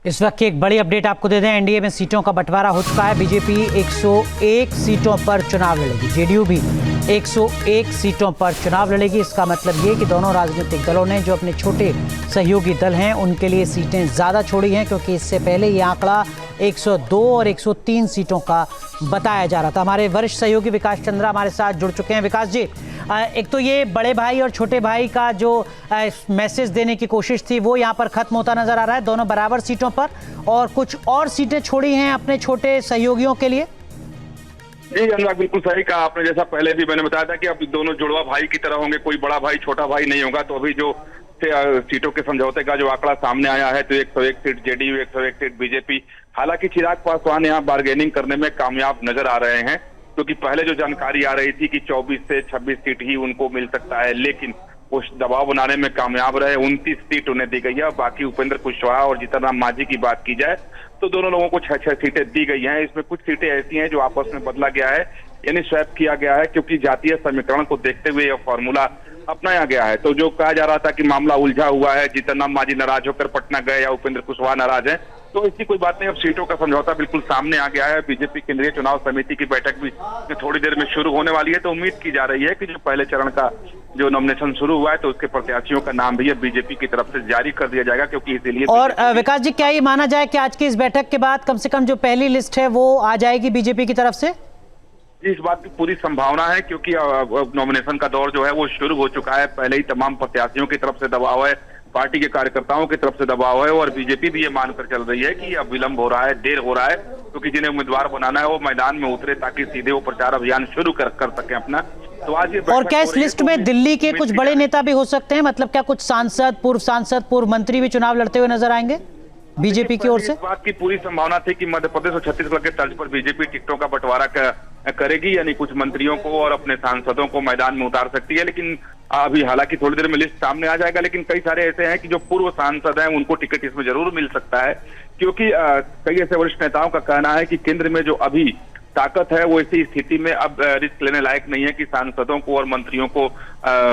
इस वक्त की एक बड़ी अपडेट आपको दे दें, एनडीए में सीटों का बंटवारा हो चुका है। बीजेपी 101 सीटों पर चुनाव लड़ेगी, जेडीयू भी 101 सीटों पर चुनाव लड़ेगी। इसका मतलब ये कि दोनों राजनीतिक दलों ने जो अपने छोटे सहयोगी दल हैं उनके लिए सीटें ज़्यादा छोड़ी हैं, क्योंकि इससे पहले ये आंकड़ा 102 और 103 सीटों का बताया जा रहा था। हमारे वरिष्ठ सहयोगी विकास चंद्रा हमारे साथ जुड़ चुके हैं। विकास जी, एक तो ये बड़े भाई और छोटे भाई का जो मैसेज देने की कोशिश थी वो यहाँ पर खत्म होता नजर आ रहा है, दोनों बराबर सीटों पर, और कुछ और सीटें छोड़ी हैं अपने छोटे सहयोगियों के लिए। जी अनुराग, बिल्कुल सही कहा आपने। जैसा पहले भी मैंने बताया था कि अब दोनों जुड़वा भाई की तरह होंगे, कोई बड़ा भाई छोटा भाई नहीं होगा। तो अभी जो सीटों के समझौते का जो आंकड़ा सामने आया है, तो 101 सीट जेडीयू, 101 सीट बीजेपी। हालांकि चिराग पासवान यहाँ बार्गेनिंग करने में कामयाब नजर आ रहे हैं, क्योंकि पहले जो जानकारी आ रही थी कि 24 से 26 सीट ही उनको मिल सकता है, लेकिन उस दबाव बनाने में कामयाब रहे। 29 सीट उन्हें दी गई है। बाकी उपेंद्र कुशवाहा और जीतन राम मांझी की बात की जाए तो दोनों लोगों को 6-6 सीटें दी गई हैं। इसमें कुछ सीटें ऐसी हैं जो आपस में बदला गया है, यानी स्वैप किया गया है, क्योंकि जातीय समीकरण को देखते हुए यह फॉर्मूला अपनाया गया है। तो जो कहा जा रहा था कि मामला उलझा हुआ है, जीतन राम मांझी नाराज होकर पटना गए या उपेंद्र कुशवाहा नाराज है, तो इसकी कोई बात नहीं। अब सीटों का समझौता बिल्कुल सामने आ गया है। बीजेपी केंद्रीय चुनाव समिति की बैठक भी थोड़ी देर में शुरू होने वाली है। तो उम्मीद की जा रही है कि जो पहले चरण का जो नॉमिनेशन शुरू हुआ है, तो उसके प्रत्याशियों का नाम भी अब बीजेपी की तरफ से जारी कर दिया जाएगा, क्योंकि इसीलिए। और विकास जी, क्या ये माना जाए कि आज की इस बैठक के बाद कम से कम जो पहली लिस्ट है वो आ जाएगी बीजेपी की तरफ से? इस बात की पूरी संभावना है, क्योंकि नॉमिनेशन का दौर जो है वो शुरू हो चुका है। पहले ही तमाम प्रत्याशियों की तरफ से दबाव है, पार्टी के कार्यकर्ताओं की तरफ से दबाव है, और बीजेपी भी ये मानकर चल रही है कि अब विलंब हो रहा है, देर हो रहा है, क्योंकि जिन्हें उम्मीदवार बनाना है वो मैदान में उतरे, ताकि सीधे वो प्रचार अभियान शुरू कर सके अपना। तो आज ये और क्या इस लिस्ट में दिल्ली के कुछ बड़े नेता भी हो सकते हैं? मतलब क्या कुछ सांसद, पूर्व मंत्री भी चुनाव लड़ते हुए नजर आएंगे बीजेपी की ओर से? इस बात की पूरी संभावना थी कि मध्य प्रदेश और छत्तीसगढ़ के तर्ज पर बीजेपी टिकटों का बंटवारा करेगी, यानी कुछ मंत्रियों को और अपने सांसदों को मैदान में उतार सकती है। लेकिन अभी हालांकि थोड़ी देर में लिस्ट सामने आ जाएगा, लेकिन कई सारे ऐसे हैं कि जो पूर्व सांसद हैं उनको टिकट इसमें जरूर मिल सकता है, क्योंकि कई ऐसे वरिष्ठ नेताओं का कहना है कि केंद्र में जो अभी ताकत है वो इसी स्थिति में अब रिस्क लेने लायक नहीं है कि सांसदों को और मंत्रियों को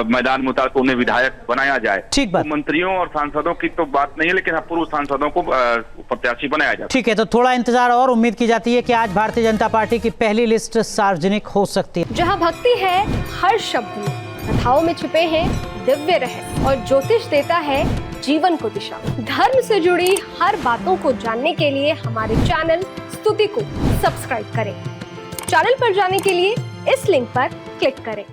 मैदान में उतार कर उन्हें विधायक बनाया जाए। ठीक बात। तो मंत्रियों और सांसदों की तो बात नहीं है, लेकिन पूर्व सांसदों को प्रत्याशी बनाया जाए। ठीक है, तो थोड़ा इंतजार और उम्मीद की जाती है कि आज भारतीय जनता पार्टी की पहली लिस्ट सार्वजनिक हो सकती है। जहां भक्ति है हर शब्द में, कथाओं में छुपे हैं दिव्य रहस्य, और ज्योतिष देता है जीवन को दिशा। धर्म से जुड़ी हर बातों को जानने के लिए हमारे चैनल स्तुति को सब्सक्राइब करें। चैनल पर जाने के लिए इस लिंक पर क्लिक करें।